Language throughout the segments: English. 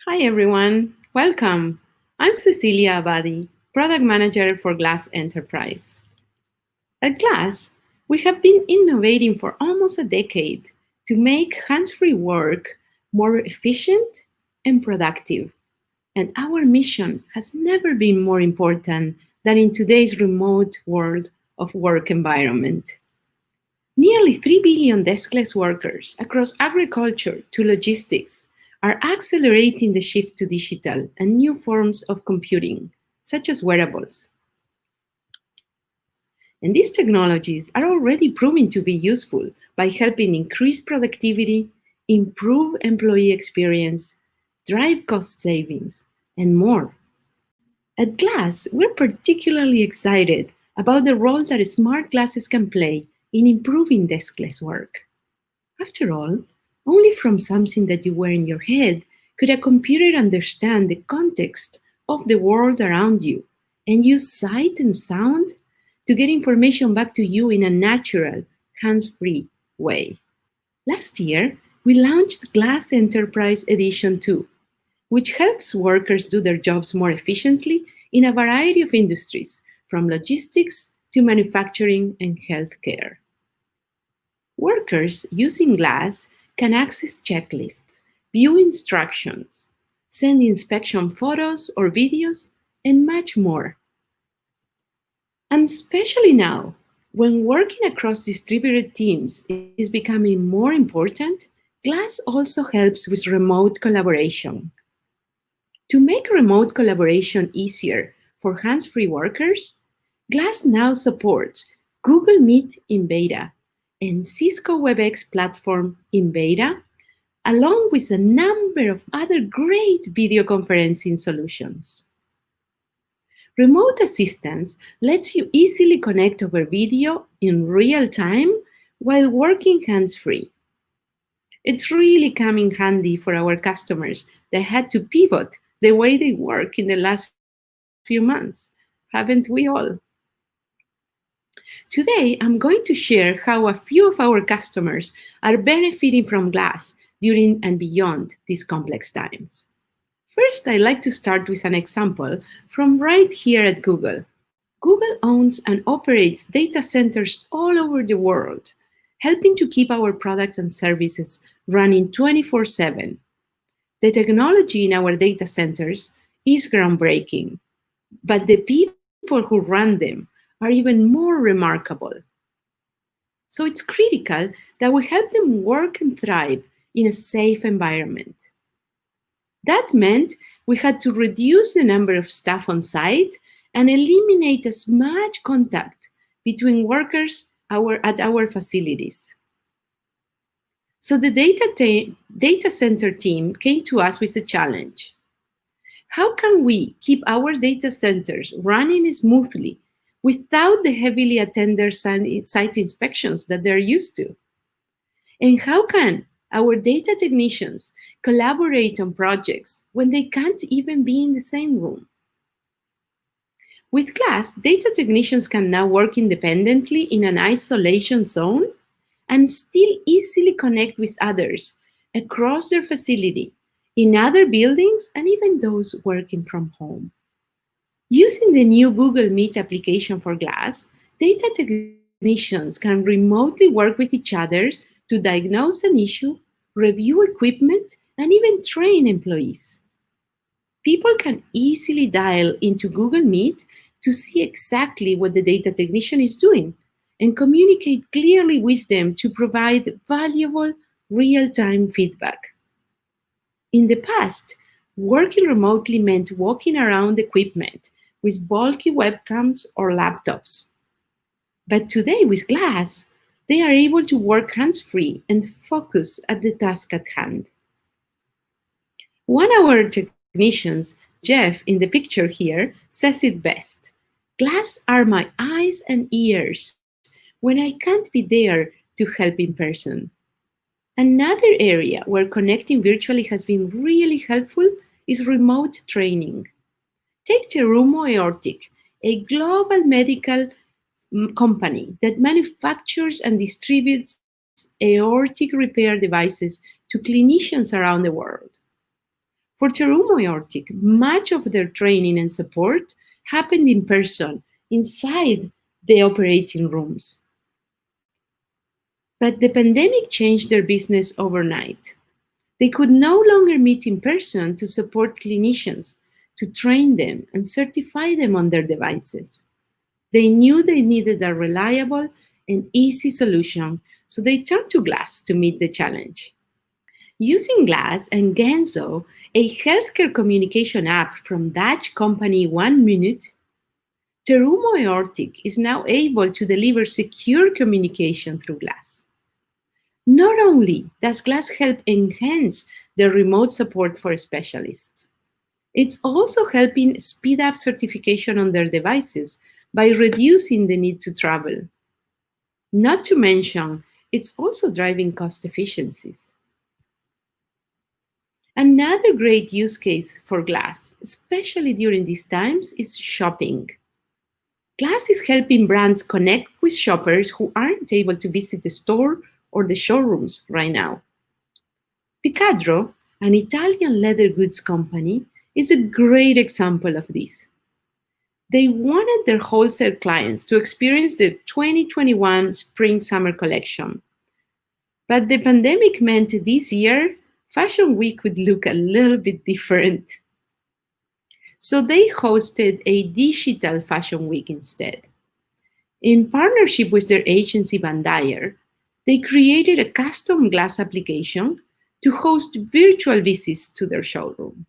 Hi everyone, welcome. I'm Cecilia Abadie, Product Manager for Glass Enterprise. At Glass, we have been innovating for almost a decade to make hands-free work more efficient and productive. And our mission has never been more important than in today's remote world of work environment. Nearly 3 billion deskless workers across agriculture to logistics are accelerating the shift to digital and new forms of computing, such as wearables. And these technologies are already proving to be useful by helping increase productivity, improve employee experience, drive cost savings, and more. At Glass, we're particularly excited about the role that smart glasses can play in improving deskless work. After all, only from something that you wear in your head could a computer understand the context of the world around you and use sight and sound to get information back to you in a natural, hands-free way. Last year, we launched Glass Enterprise Edition 2, which helps workers do their jobs more efficiently in a variety of industries, from logistics to manufacturing and healthcare. Workers using Glass can access checklists, view instructions, send inspection photos or videos, and much more. And especially now, when working across distributed teams is becoming more important, Glass also helps with remote collaboration. To make remote collaboration easier for hands-free workers, Glass now supports Google Meet in beta and Cisco WebEx platform in beta, along with a number of other great video conferencing solutions. Remote assistance lets you easily connect over video in real time while working hands-free. It's really come in handy for our customers that had to pivot the way they work in the last few months, haven't we all? Today, I'm going to share how a few of our customers are benefiting from Glass during and beyond these complex times. First, I'd like to start with an example from right here at Google. Google owns and operates data centers all over the world, helping to keep our products and services running 24/7. The technology in our data centers is groundbreaking, but the people who run them are even more remarkable. So it's critical that we help them work and thrive in a safe environment. That meant we had to reduce the number of staff on site and eliminate as much contact between workers at our facilities. So the data center team came to us with a challenge. How can we keep our data centers running smoothly without the heavily attended site inspections that they're used to? And how can our data technicians collaborate on projects when they can't even be in the same room? With Glass, data technicians can now work independently in an isolation zone and still easily connect with others across their facility, in other buildings, and even those working from home. Using the new Google Meet application for Glass, data technicians can remotely work with each other to diagnose an issue, review equipment, and even train employees. People can easily dial into Google Meet to see exactly what the data technician is doing and communicate clearly with them to provide valuable real-time feedback. In the past, working remotely meant walking around equipment with bulky webcams or laptops. But today, with Glass, they are able to work hands-free and focus at the task at hand. One of our technicians, Jeff, in the picture here, says it best. Glass are my eyes and ears when I can't be there to help in person. Another area where connecting virtually has been really helpful is remote training. Take Terumo Aortic, a global medical company that manufactures and distributes aortic repair devices to clinicians around the world. For Terumo Ortic, much of their training and support happened in person, inside the operating rooms. But the pandemic changed their business overnight. They could no longer meet in person to support clinicians, to train them and certify them on their devices. They knew they needed a reliable and easy solution, so they turned to Glass to meet the challenge. Using Glass and Genzo, a healthcare communication app from Dutch company 1 Minute, Terumo Ortic is now able to deliver secure communication through Glass. Not only does Glass help enhance the remote support for specialists, it's also helping speed up certification on their devices by reducing the need to travel. Not to mention, it's also driving cost efficiencies. Another great use case for Glass, especially during these times, is shopping. Glass is helping brands connect with shoppers who aren't able to visit the store or the showrooms right now. Picadro, an Italian leather goods company, is a great example of this. They wanted their wholesale clients to experience the 2021 Spring-Summer collection. But the pandemic meant this year, Fashion Week would look a little bit different. So they hosted a digital Fashion Week instead. In partnership with their agency Van Dyer, they created a custom Glass application to host virtual visits to their showroom.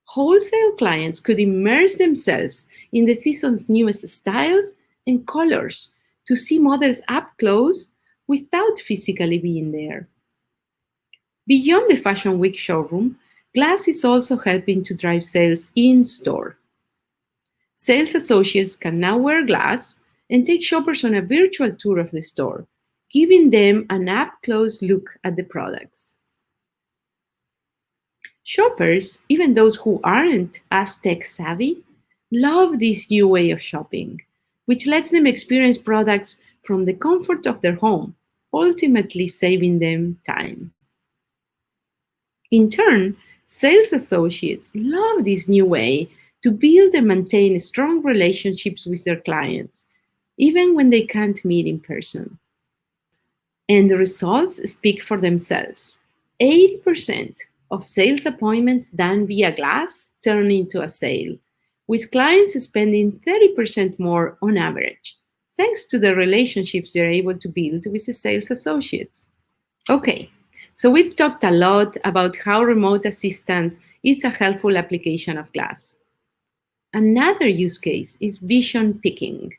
Wholesale clients could immerse themselves in the season's newest styles and colors to see models up close without physically being there. Beyond the Fashion Week showroom, Glass is also helping to drive sales in-store. Sales associates can now wear Glass and take shoppers on a virtual tour of the store, giving them an up-close look at the products. Shoppers, even those who aren't as tech-savvy, love this new way of shopping, which lets them experience products from the comfort of their home, ultimately saving them time. In turn, sales associates love this new way to build and maintain strong relationships with their clients, even when they can't meet in person. And the results speak for themselves. 80% of sales appointments done via Glass turn into a sale, with clients spending 30% more on average, thanks to the relationships they're able to build with the sales associates. Okay, so we've talked a lot about how remote assistance is a helpful application of Glass. Another use case is vision picking.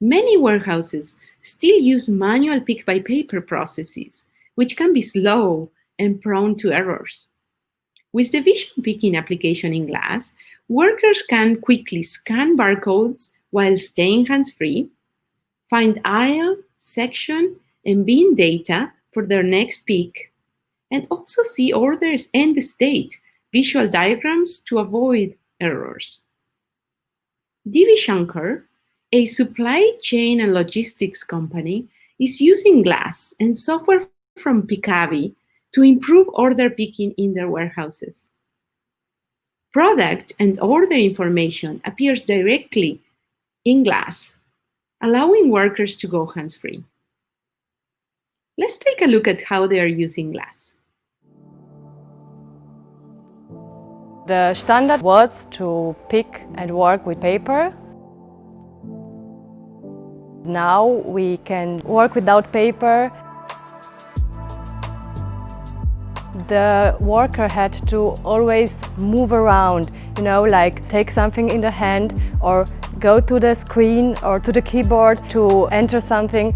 Many warehouses still use manual pick-by-paper processes, which can be slow and prone to errors. With the vision picking application in Glass, workers can quickly scan barcodes while staying hands-free, find aisle, section, and bin data for their next pick, and also see orders and the state, visual diagrams to avoid errors. Divi Shankar, a supply chain and logistics company, is using Glass and software from Picavi to improve order picking in their warehouses. Product and order information appears directly in Glass, allowing workers to go hands-free. Let's take a look at how they are using Glass. The standard was to pick and work with paper. Now we can work without paper. The worker had to always move around, like take something in the hand or go to the screen or to the keyboard to enter something.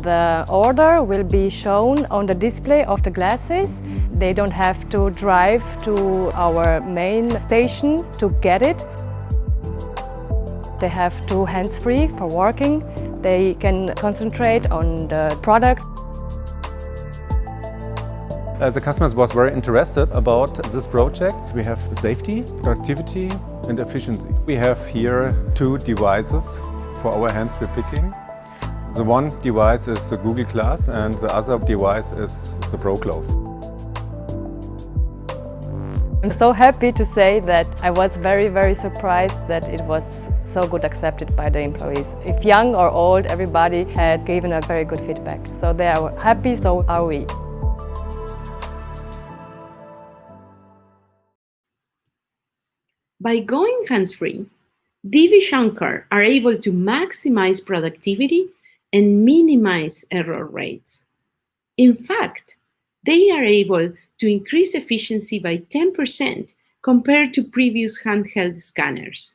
The order will be shown on the display of the glasses. They don't have to drive to our main station to get it. They have two hands-free for working. They can concentrate on the product. The customers was very interested about this project. We have safety, productivity and efficiency. We have here two devices for our hands-free picking. The one device is the Google Glass and the other device is the Pro Glove. I'm so happy to say that I was very, very surprised that it was so good accepted by the employees. If young or old, everybody had given a very good feedback. So they are happy, so are we. By going hands-free, Divi Shankar are able to maximize productivity and minimize error rates. In fact, they are able to increase efficiency by 10% compared to previous handheld scanners.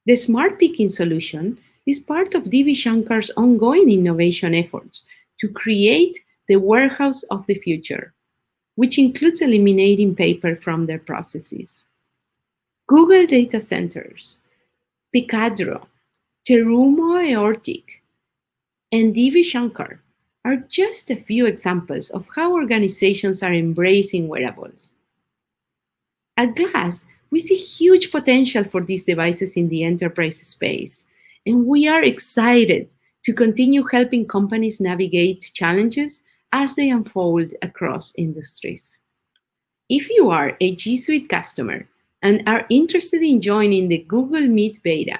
The Smart Picking solution is part of Divi Shankar's ongoing innovation efforts to create the warehouse of the future, which includes eliminating paper from their processes. Google data centers, Picadro, Terumo Eortic, and Divi Shankar are just a few examples of how organizations are embracing wearables. At Glass, we see huge potential for these devices in the enterprise space, and we are excited to continue helping companies navigate challenges as they unfold across industries. If you are a G Suite customer and are interested in joining the Google Meet beta,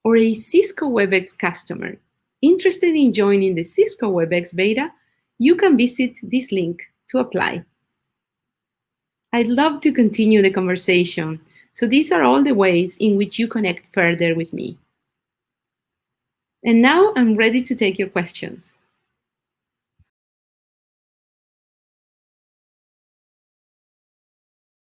or a Cisco WebEx customer interested in joining the Cisco WebEx beta, you can visit this link to apply. I'd love to continue the conversation, so these are all the ways in which you connect further with me. And now I'm ready to take your questions.